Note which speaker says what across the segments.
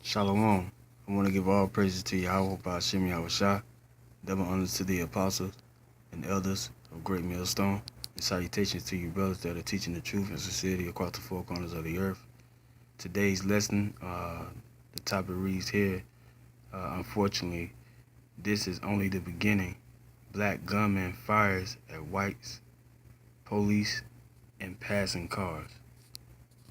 Speaker 1: Shalom. I want to give all praises to Yahweh by Hashem Yahushua, double honors to the apostles and elders of Great Millstone, and salutations to you brothers that are teaching the truth and sincerity across the four corners of the earth. Today's lesson, the topic reads here, unfortunately, this is only the beginning. Black gunman fires at whites, police, and passing cars.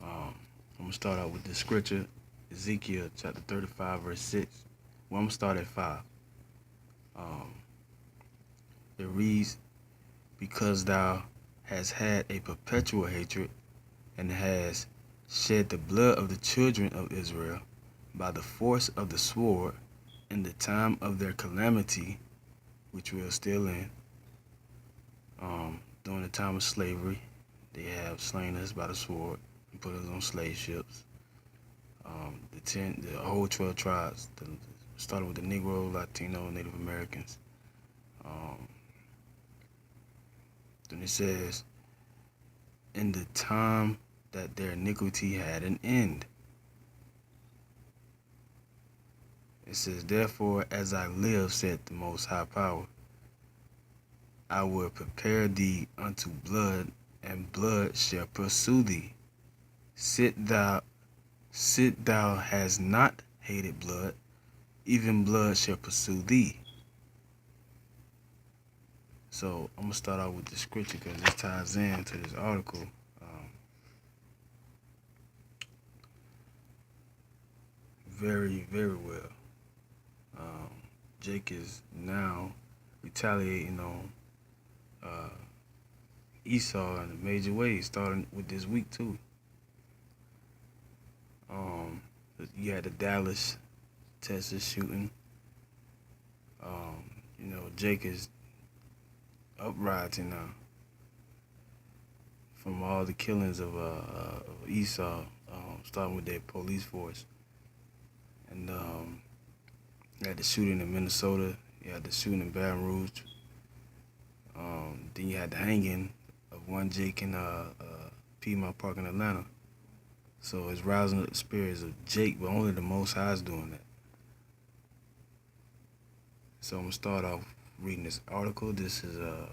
Speaker 1: I'm going to start out with the scripture, Ezekiel chapter 35, verse 6. Well, I'm going to start at 5. Um, it reads, because thou hast had a perpetual hatred and hast shed the blood of the children of Israel by the force of the sword in the time of their calamity, which we are still in, during the time of slavery, they have slain us by the sword and put us on slave ships. The whole 12 tribes, starting with the Negro, Latino, and Native Americans. Then it says, in the time that their iniquity had an end. It says, therefore, as I live, said the Most High Power, I will prepare thee unto blood, and blood shall pursue thee. Sit thou hast not hated blood, even blood shall pursue thee. So I'm going to start out with the scripture because this ties in to this article. Very, very well. Jake is now retaliating on ESAU in a major way, starting with this week too. You had the Dallas, Texas shooting. Jake is uprising now from all the killings of ESAU, starting with their police force. And you had the shooting in Minnesota. You had the shooting in Baton Rouge. Then you had the hanging of one Jake in Piedmont Park in Atlanta. So it's rousing up the spirits of Jake, but only the Most High is doing that. So I'm going to start off reading this article. This is the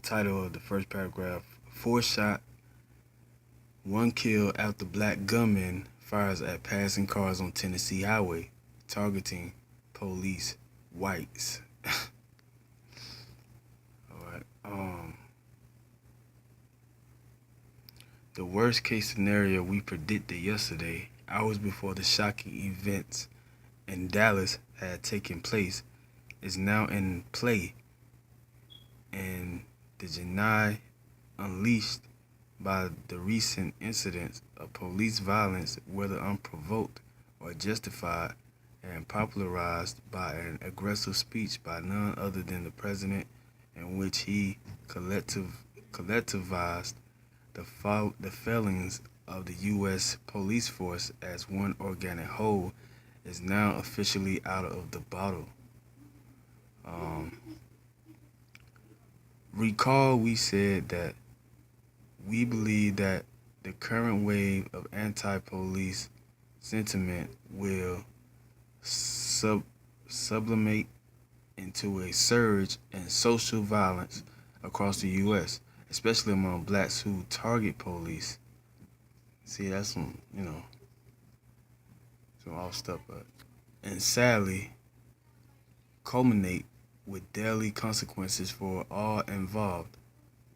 Speaker 1: title of the first paragraph, 4 shot, 1 kill after black gunman fires at passing cars on Tennessee highway, targeting police whites. The worst case scenario we predicted yesterday, hours before the shocking events in Dallas had taken place, is now in play, and the Janai unleashed by the recent incidents of police violence, whether unprovoked or justified, and popularized by an aggressive speech by none other than the president, in which he collectivized the failings of the U.S. police force as one organic whole, is now officially out of the bottle. Recall we said that we believe that the current wave of anti-police sentiment will sublimate into a surge in social violence across the U.S., especially among blacks who target police. See, that's some off stuff, and sadly culminate with deadly consequences for all involved.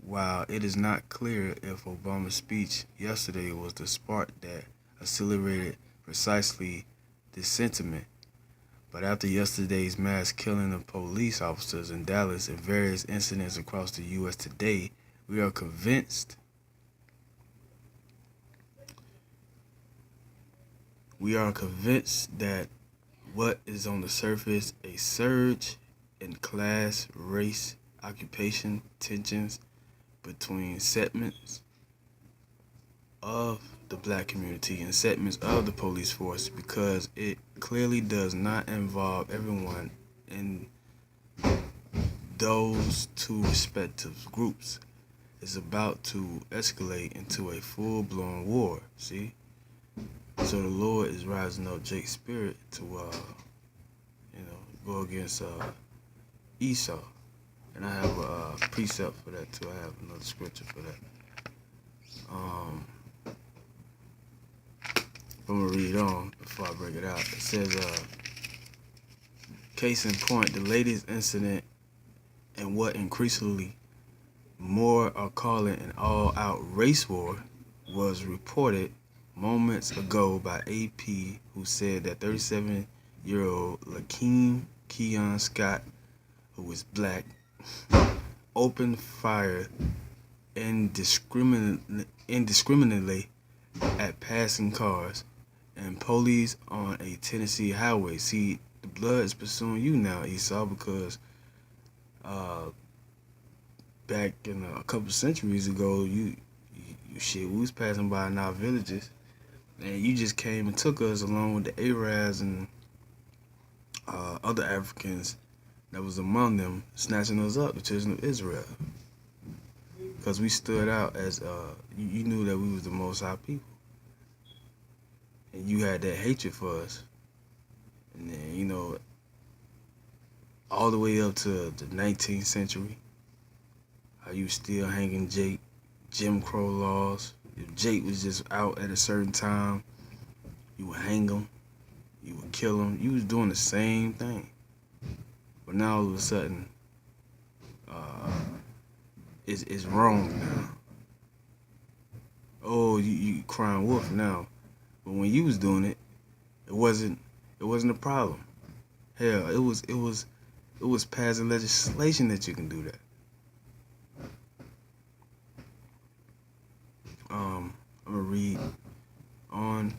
Speaker 1: While it is not clear if Obama's speech yesterday was the spark that accelerated precisely this sentiment, but after yesterday's mass killing of police officers in Dallas and various incidents across the U.S. today, we are convinced that what is on the surface, a surge in class, race, occupation tensions between segments of the black community and segments of the police force, because it clearly does not involve everyone in those two respective groups, is about to escalate into a full-blown war. See, So the Lord is rising up Jake's spirit to go against ESAU. And I have a precept for that too. I have another scripture for that. I'm gonna read on before I break it out. It says, case in point, the latest incident in what increasingly more are calling an all-out race war was reported moments ago by AP, who said that 37-year-old Lakeem Keon Scott, who is black, opened fire indiscriminately at passing cars and police on a Tennessee highway. See, the blood is pursuing you now, ESAU, because back in a couple centuries ago, you shit, we was passing by in our villages, and you just came and took us along with the Arabs and other Africans that was among them, snatching us up, the children of Israel, because we stood out as you knew that we was the Most High people, and you had that hatred for us, and then all the way up to the 19th century, how you still hanging Jake, Jim Crow laws. If Jake was just out at a certain time, you would hang him, you would kill him. You was doing the same thing. But now all of a sudden, it's wrong now. Oh, you crying wolf now. But when you was doing it, it wasn't a problem. Hell, it was passing legislation that you can do that. I'm gonna read on.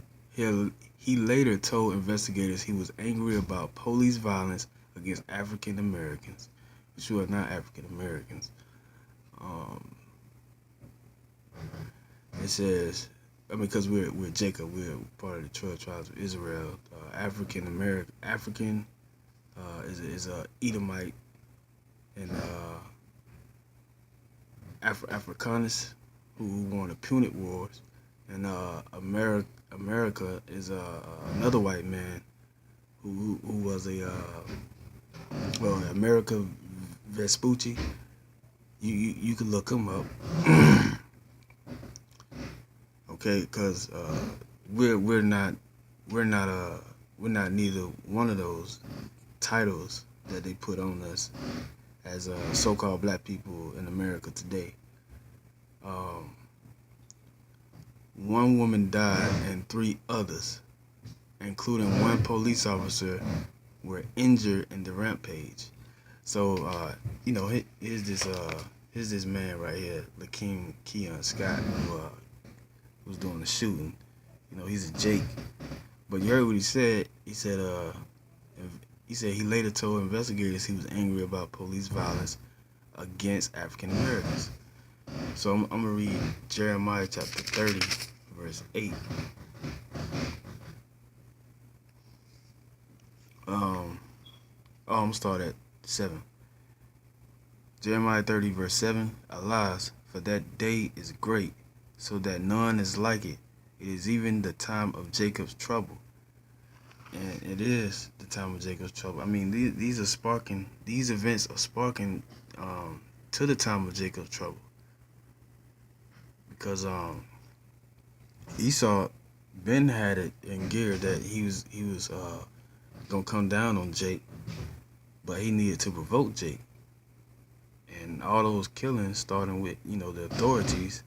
Speaker 1: He later told investigators he was angry about police violence against African Americans, which were not African Americans. It says, because we're Jacob, we're part of the 12 tribes of Israel. African is a Edomite, and Africanus, who won the Punic Wars, and America is another white man who was America Vespucci. You can look him up. Okay, because we're not neither one of those titles that they put on us as so-called black people in America today. One woman died and 3 others, including 1 police officer, were injured in the rampage. So here's this man right here, Lakeem Keon Scott, who was doing the shooting. He's a Jake. But you heard what he said. He said he later told investigators he was angry about police violence against African Americans. So I'm gonna read Jeremiah chapter 30, verse 8. I'm gonna start at 7. Jeremiah 30, verse 7. Alas, for that day is great, so that none is like it. It is even the time of Jacob's trouble. And it is the time of Jacob's trouble. I mean, these events are sparking to the time of Jacob's trouble. Because Esau Ben had it in gear that he was gonna come down on Jake, but he needed to provoke Jake. And all those killings, starting with the authorities,